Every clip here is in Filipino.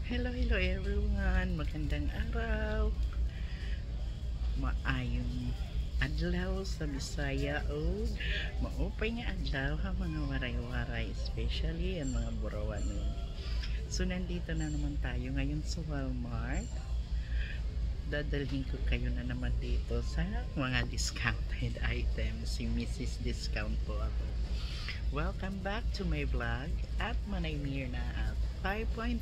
Hello, hello everyone. Magandang araw. Maayong adlaw sa Bisaya o maupay nga adlaw ha mga waray-waray, especially ang mga burawanon. So nandito na naman tayo ngayon sa Walmart. Dadalhin ko kayo na naman dito sa mga discounted items. Si Mrs. Discount po ako. Welcome back to my vlog at Manay Mirna at 5.5.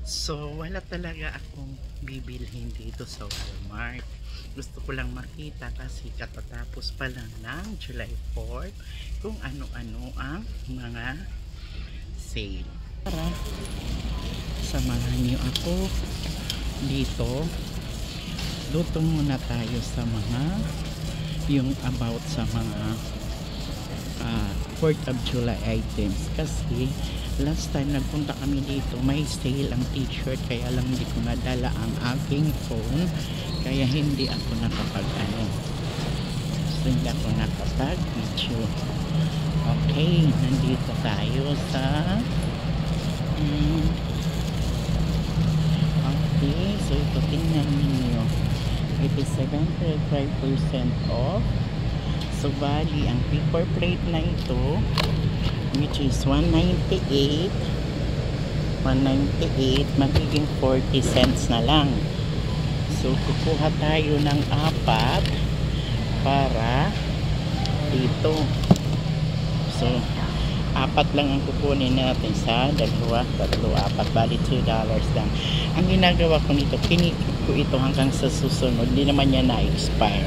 So wala talaga akong bibilhin dito sa Walmart. Gusto ko lang makita kasi katatapos pa lang ng July 4 kung ano-ano ang mga sale. Para samahan niyo ako dito. Luto muna tayo sa mga yung about sa mga 4th of July items kasi last time nagpunta kami dito may sale ang t-shirt kaya lang hindi ko nadala ang aking phone kaya hindi ako nakapag so hindi ako nakapag video. Okay, nandito tayo sa okay, so ito tingnan ninyo, it is 75% off. So bali ang paper plate na ito which is 198 magiging 40 cents na lang. So kukuha tayo ng 4 para dito. So 4 lang ang kukunin natin sa 2, 3, 4 bali $2 lang. Ang ginagawa ko nito, kinikip ko ito hanggang sa susunod, hindi naman yan na-expire.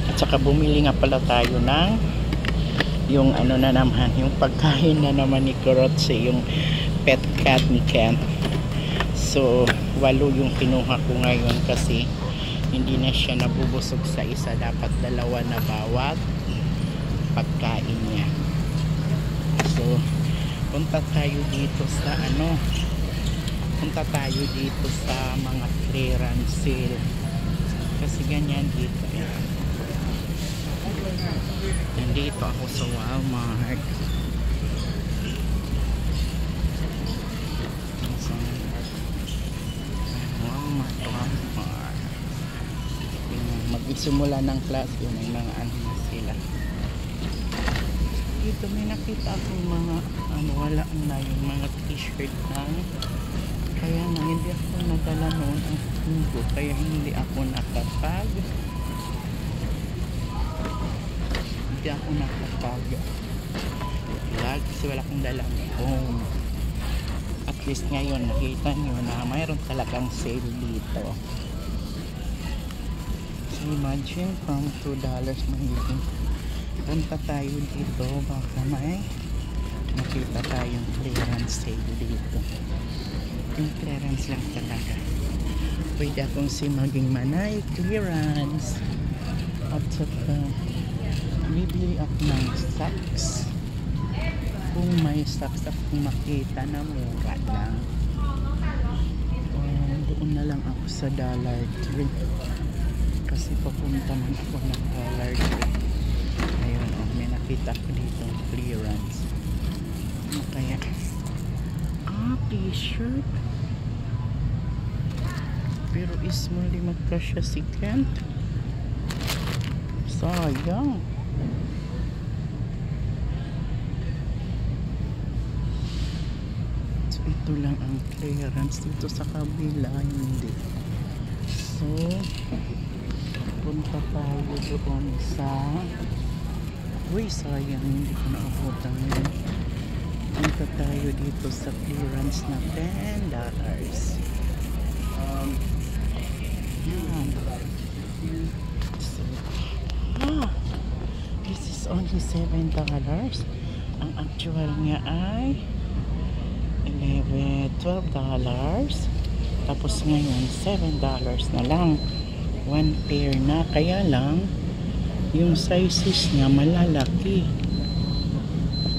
At saka bumili nga pala tayo ng yung ano na naman, yung pagkain na naman ni Kurotse, yung pet cat ni Ken. So 8 yung kinuha ko ngayon kasi hindi na siya nabubusog sa isa, dapat 2 na bawat pagkain niya. So punta tayo dito sa mga clearance sale kasi ganyan dito nandito ako sa Walmart. Mag-isimula ng class yun, may mga ano na sila dito. May nakita akong mga wala na yung mga t-shirt lang kaya na hindi ako nadala noon ang linggo kaya hindi ako nakapag vlog kasi wala akong dalang phone. At least ngayon nakita nyo na mayroon talagang sale dito. So imagine from $2 magiging punta tayo dito, baka may makita tayong clearance sale dito. Yung clearance lang talaga. Pwede akong maging Manay clearance at saka bibili ako ng stocks kung may stocks akong makita na mura lang. Doon na lang ako sa Dollar Tree kasi papunta man ako ng Dollar Tree. Ayun, may nakita ko dito clearance. Kaya t-shirt pero small, di magkasya si Kent, sayang. Ito lang ang clearance dito sa kabila, hindi. So punta tayo doon sa sayang, hindi ko naabutan yun. Punta tayo dito sa clearance na $10. So, this is only $7. Ang actual niya ay $12. Tapos ngayon $7 na lang 1 pair na, kaya lang yung sizes niya malalaki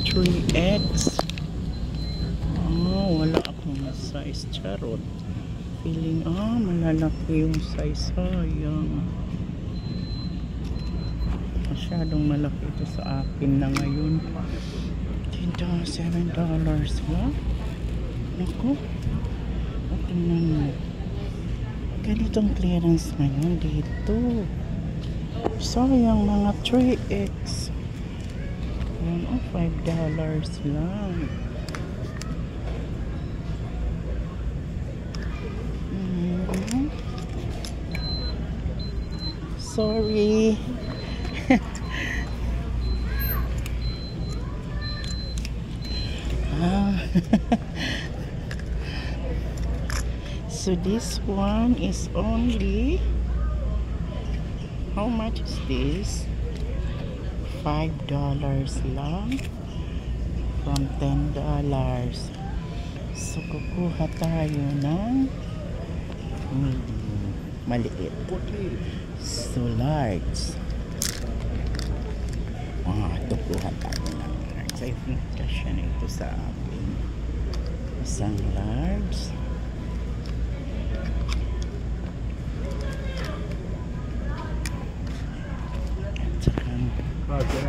3X. Wala akong size, charot. Feeling malalaki yung size, sayang. Masyadong malaki ito sa akin na ngayon. $7 ba? Naku, tingnan mo. Ganitong clearance ngayon dito. Sayang, mga 3x. Yan, $5 lang. Sorry. So this one is only, how much is this? $5 lang from $10. So kukuha tayo ng medium, maliit. So large. Ito kuha tayo ng large. I think kasya na ito sa akin. Isang large.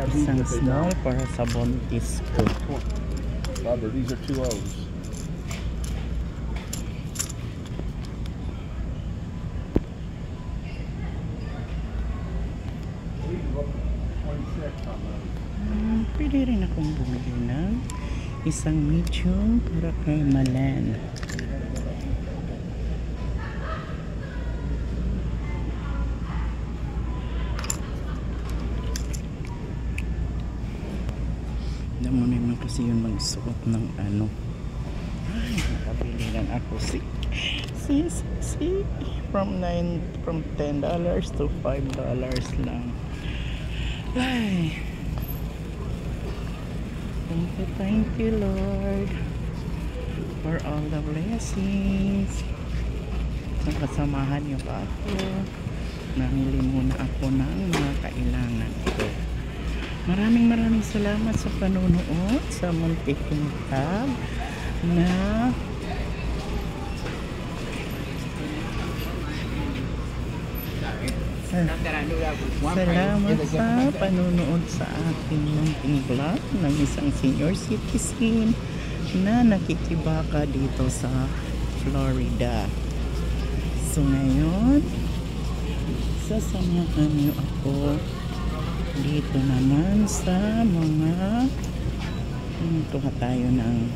Isang small para sa buntis ko. Robert, these are 2 O's. Pwede rin akong bumili ng isang medium para kay Malen. Alam mo naman kasi yun magsuot ng ano. Ay, nakabili lang ako si from $10 to $5 lang. Ay, thank you Lord for all the blessings. Sa kasamahan niyo pa ako, namili muna ako ng mga kailangan ko. Maraming salamat sa panonood sa muntiking tab na salamat sa panonood sa aking munting vlog ng isang senior citizen na nakikibaka dito sa Florida. So ngayon, sasamahan niyo ako dito naman sa mga kuha tayo ng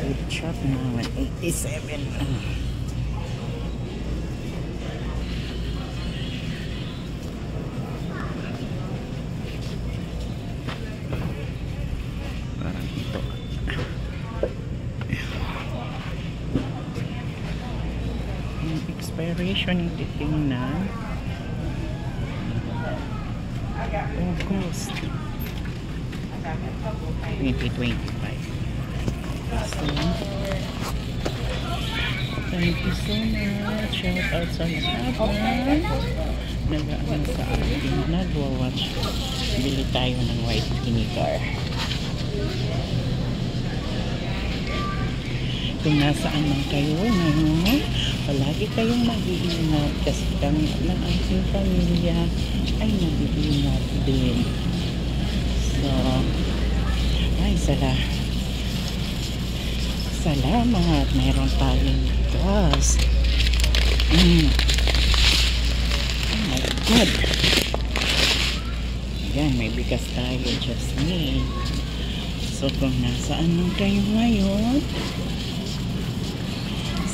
food shop na 187. Parang ito yung expiration yung titingnan August 2025. So, thank you so much. Shout out sa lahat na nag-aano sa akin, nagwa-watch. Bili tayo ng white vinegar. Kung nasaan man kayo ngayon, palagi kayong mag-iingat kasi kami ng aking pamilya ay nag-iingat din. So, ay salamat, mayroon tayong gas. Oh my God, yan, may bigas tayo, just me. So kung nasaan man kayo ngayon,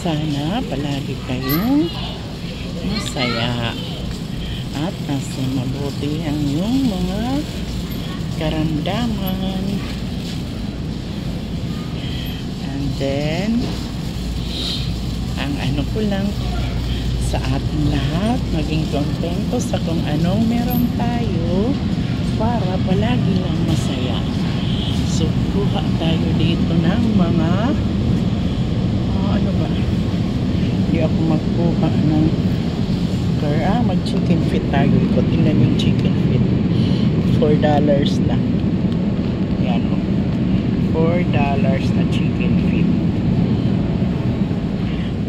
sana palagi kayong masaya at nasa mabuti ang iyong mga karamdaman. And then ang ano ko lang sa ating lahat, maging kontento sa kung anong meron tayo para palagi lang masaya. So kuha tayo dito ng mga ano ba, hindi ako magkuha ng mag chicken feet tayo. Ikutin lang yung chicken feet, $4 lang. Yan o, $4 na chicken feet.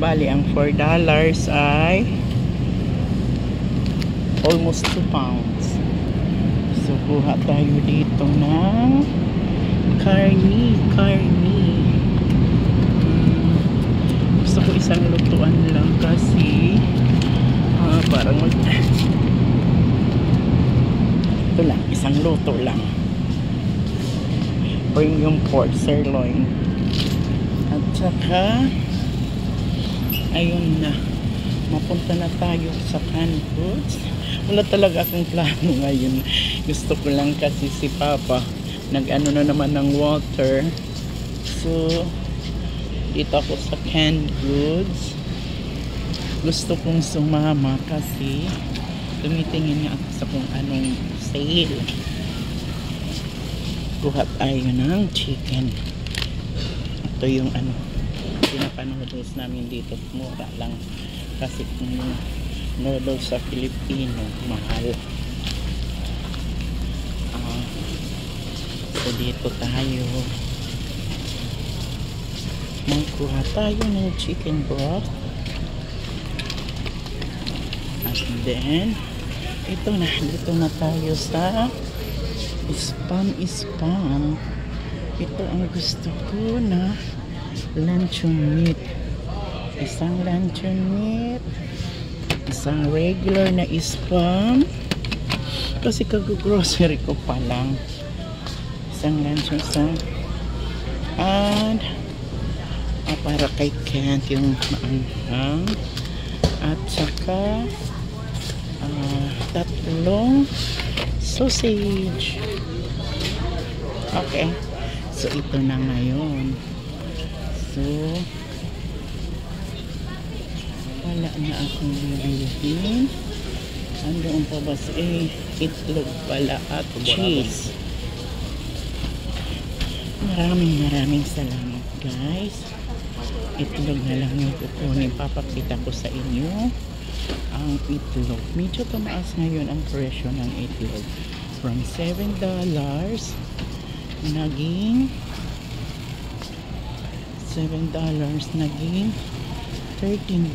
Bali ang $4 ay almost 2 pounds. So kuha tayo dito ng carne. luto lang. Premium pork sirloin. At saka ayun na, mapunta na tayo sa canned goods. Wala talaga akong plano ngayon. Gusto ko lang kasi si Papa nag-ano na naman ng water. So dito ako sa canned goods. Gusto kong sumama kasi tumitingin nga ako sa kung anong sale. Kuha tayo ng chicken. Ito yung ano pinapanoodles namin dito, mura lang kasi kung noodles sa Pilipino mahal. So dito tayo magkuha tayo ng chicken broth, at then ito na, dito na tayo sa spam. Ito ang gusto ko na luncheon meat. Isang luncheon meat, isang regular na spam kasi kag-grocery ko pa lang. Isang luncheon and para kay Kent yung maanghang, at saka tatlong sausage. Okay, so ito na ngayon. So wala na akong bibilihin. Andoon pa ba itlog pala at cheese. Maraming salamat guys. Itlog na lang yung kukunin. Papakita ko sa inyo ang itlog. Medyo tumaas ngayon ang presyo ng itlog. From $7 naging naging $13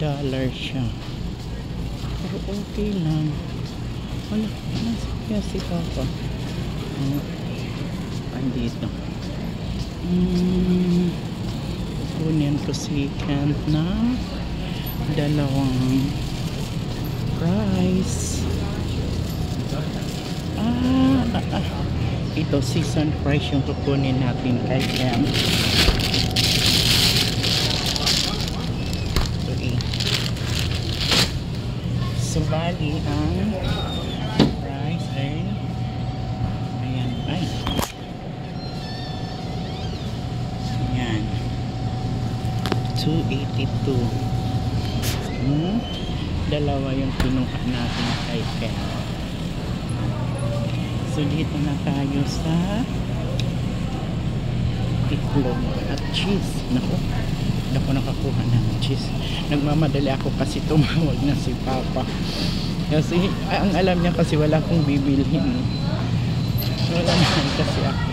siya. Pero okay lang. Wala, nasakya si Papa. Andito. Kukunin ko si Kent ng dalawang fries. Ito seasoned fries yung kukunin natin kay Kent. So bali ang fries ay ayan, ayan, $2.82. Dalawa yung pinuha natin kay Ken. So dito na tayo sa itlog at cheese. Naku, hindi ako nakakuha ng cheese. Nagmamadali ako kasi tumawag na si Papa. Kasi ang alam niya kasi wala akong bibilhin. Wala naman kasi ako.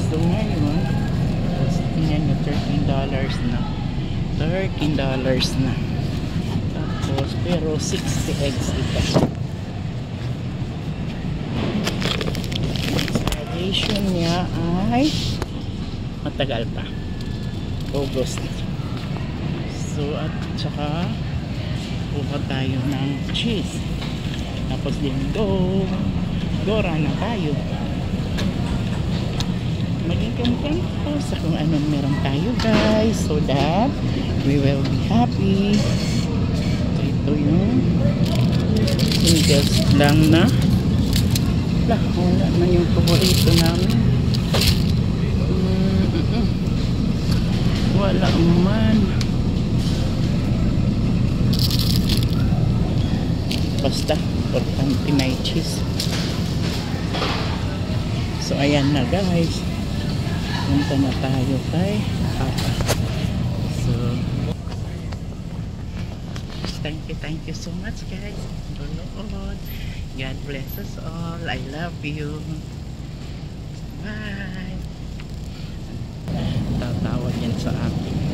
So ngayon, tingnan nyo, $13 na. $13 na. Tapos, pero 60 eggs ito. Installation niya ay matagal pa. August. So, at saka kuha tayo ng cheese. Tapos din Dora na tayo. Maging content po sa kung anong meron tayo guys, so that we will be happy. So, ito yung just lang na wala na yung paborito namin. Wala man. Basta importante may cheese. So ayan na guys, punta na tayo kay Papa. So thank you so much guys. God bless us all. I love you. Bye. Tatawag yan sa akin.